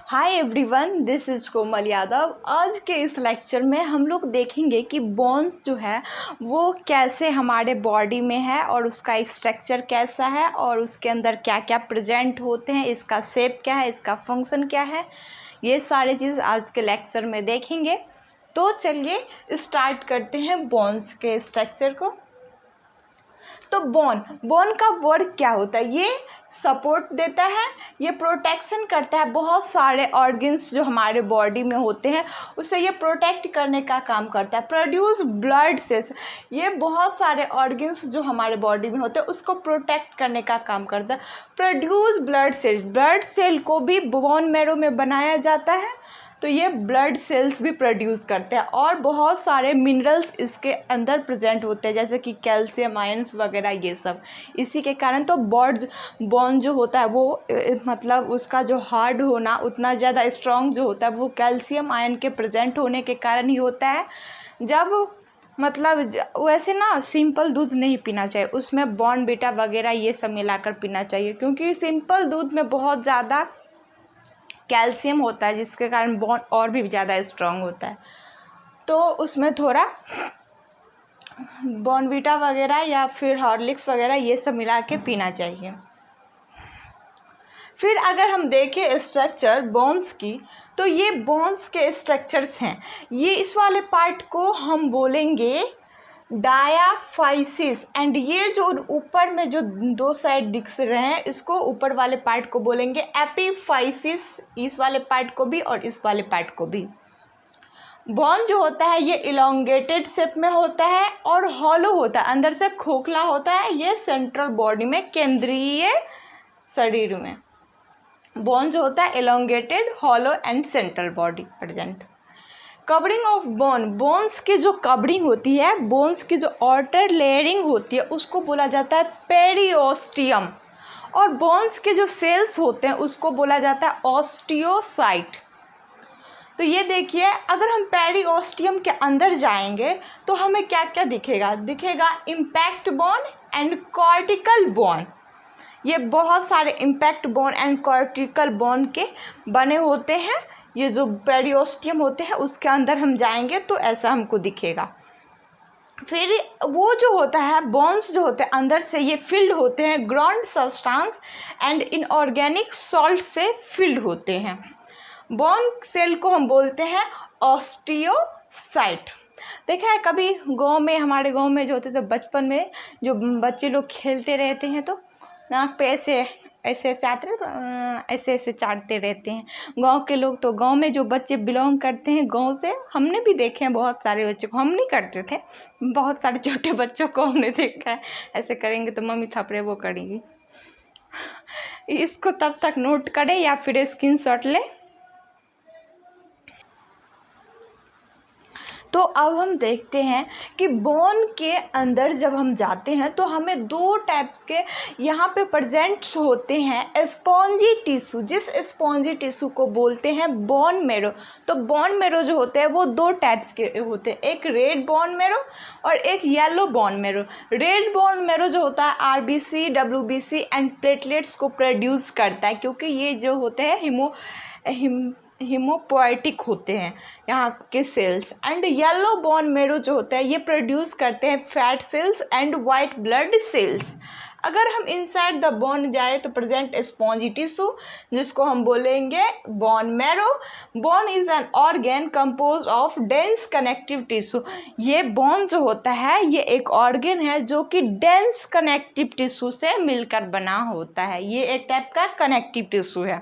Hi everyone, this is कोमल यादव। आज के इस लेक्चर में हम लोग देखेंगे कि बोन्स जो है वो कैसे हमारे बॉडी में है और उसका स्ट्रक्चर कैसा है और उसके अंदर क्या क्या प्रेजेंट होते हैं, इसका शेप क्या है, इसका फंक्शन क्या है, ये सारी चीज़ आज के लेक्चर में देखेंगे। तो चलिए स्टार्ट करते हैं बोन्स के स्ट्रक्चर को। तो बोन का वर्क क्या होता है? ये सपोर्ट देता है, ये प्रोटेक्शन करता है। बहुत सारे ऑर्गन्स जो हमारे बॉडी में होते हैं उसे ये प्रोटेक्ट करने का काम करता है। प्रोड्यूस ब्लड सेल्स, ये बहुत सारे ऑर्गन्स जो हमारे बॉडी में होते हैं उसको प्रोटेक्ट करने का काम करता है। Produce blood cells, blood cell को भी बोन मैरो में बनाया जाता है, तो ये ब्लड सेल्स भी प्रोड्यूस करते हैं। और बहुत सारे मिनरल्स इसके अंदर प्रेजेंट होते हैं, जैसे कि कैल्शियम, आयंस वगैरह, ये सब इसी के कारण। तो बोन जो होता है वो मतलब उसका जो हार्ड होना उतना ज़्यादा स्ट्रॉन्ग जो होता है वो कैल्शियम आयन के प्रेजेंट होने के कारण ही होता है। जब मतलब वैसे ना सिंपल दूध नहीं पीना चाहिए, उसमें बॉर्नवीटा वगैरह ये सब मिलाकर पीना चाहिए, क्योंकि सिंपल दूध में बहुत ज़्यादा कैल्शियम होता है जिसके कारण बोन और भी ज़्यादा स्ट्रॉन्ग होता है। तो उसमें थोड़ा बॉर्नवीटा वगैरह या फिर हॉर्लिक्स वगैरह ये सब मिला के पीना चाहिए। फिर अगर हम देखें स्ट्रक्चर बोन्स की, तो ये बोन्स के स्ट्रक्चर्स हैं। ये इस वाले पार्ट को हम बोलेंगे डायाफाइसिस, एंड ये जो ऊपर में जो दो साइड दिख रहे हैं इसको ऊपर वाले पार्ट को बोलेंगे एपीफाइसिस, इस वाले पार्ट को भी और इस वाले पार्ट को भी। बोन जो होता है ये इलोंगेटेड शेप में होता है और हॉलो होता है, अंदर से खोखला होता है। ये सेंट्रल बॉडी में, केंद्रीय शरीर में बोन जो होता है elongated, hollow and central body present. Covering of bones की जो कवरिंग होती है, बोन्स की जो आउटर लेयरिंग होती है उसको बोला जाता है पेरिओस्टियम, और बोन्स के जो सेल्स होते हैं उसको बोला जाता है ऑस्टियोसाइट। तो ये देखिए, अगर हम पेरिओस्टियम के अंदर जाएंगे तो हमें क्या क्या दिखेगा impact bone and cortical bone. ये बहुत सारे impact bone and cortical bone के बने होते हैं। ये जो पेरिओस्टियम होते हैं उसके अंदर हम जाएंगे तो ऐसा हमको दिखेगा। फिर वो जो होता है बोन्स जो होते हैं अंदर से ये फिल्ड होते हैं ground substance and inorganic salt से फिल्ड होते हैं। बोन सेल को हम बोलते हैं ऑस्टियोसाइट। देखा है कभी गांव में, हमारे गांव में जो होते थे बचपन में, जो बच्चे लोग खेलते रहते हैं तो नाक पे ऐसे ऐसे ऐसे आते हैं, तो ऐसे ऐसे चाटते रहते हैं गांव के लोग। तो गांव में जो बच्चे बिलोंग करते हैं गांव से, हमने भी देखे हैं बहुत सारे बच्चों को, हम नहीं करते थे, बहुत सारे छोटे बच्चों को हमने देखा है ऐसे करेंगे तो मम्मी थपड़े वो करेंगी। इसको तब तक नोट करें या फिर स्क्रीनशॉट लें। तो अब हम देखते हैं कि बोन के अंदर जब हम जाते हैं तो हमें दो टाइप्स के यहाँ पे प्रेजेंट्स होते हैं स्पॉन्जी टिश्यू, जिस स्पॉन्जी टिश्यू को बोलते हैं बोन मैरो। तो बोन मैरो जो होते हैं वो दो टाइप्स के होते हैं, एक रेड बोन मैरो और एक yellow bone marrow. Red bone marrow जो होता है आरबीसी, डब्ल्यूबीसी एंड प्लेटलेट्स को प्रोड्यूस करता है, क्योंकि ये जो होते हैं हिमोपोएटिक होते हैं यहाँ के cells. And yellow bone marrow जो होता है ये प्रोड्यूस करते हैं fat cells and white blood cells. अगर हम इनसाइड द बोन जाए तो प्रेजेंट स्पॉन्जी टिश्यू, जिसको हम बोलेंगे bone marrow. Bone is an organ compose of dense connective tissue. ये बोन जो होता है ये एक ऑर्गन है जो कि डेंस कनेक्टिव टिश्यू से मिलकर बना होता है। ये एक टाइप का कनेक्टिव टिश्यू है।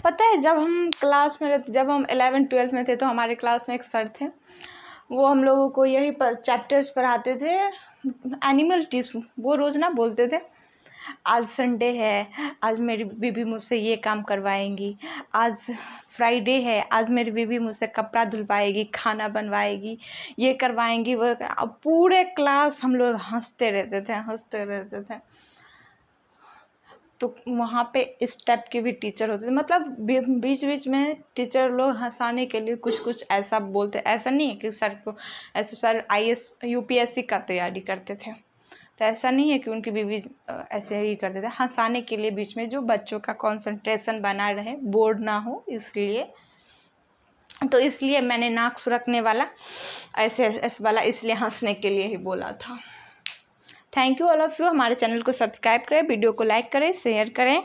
पता है जब हम क्लास में रहते, जब हम 11th-12th में थे तो हमारे क्लास में एक सर थे, वो हम लोगों को यही पर चैप्टर्स पढ़ाते थे एनिमल टिश्यू। वो रोज़ ना बोलते थे आज संडे है, आज मेरी बीबी मुझसे ये काम करवाएंगी, आज फ्राइडे है, आज मेरी बीबी मुझसे कपड़ा धुलवाएगी, खाना बनवाएगी, ये करवाएंगी वो पूरे क्लास हम लोग हंसते रहते थे। तो वहाँ पे इस टाइप के भी टीचर होते थे, मतलब बीच बीच में टीचर लोग हंसाने के लिए कुछ कुछ ऐसा बोलते। ऐसा नहीं है कि सर को ऐसे, सर IAS UPSC का तैयारी करते थे तो ऐसा नहीं है कि उनकी बीवी ऐसे ही करते थे, हंसाने के लिए बीच में, जो बच्चों का कंसंट्रेशन बना रहे, बोर्ड ना हो इसलिए। तो इसलिए मैंने नाक सुरखने वाला ऐसे ऐसे वाला इसलिए हंसने के लिए ही बोला था। Thank you all of you. हमारे चैनल को सब्सक्राइब करें, वीडियो को लाइक करें, शेयर करें।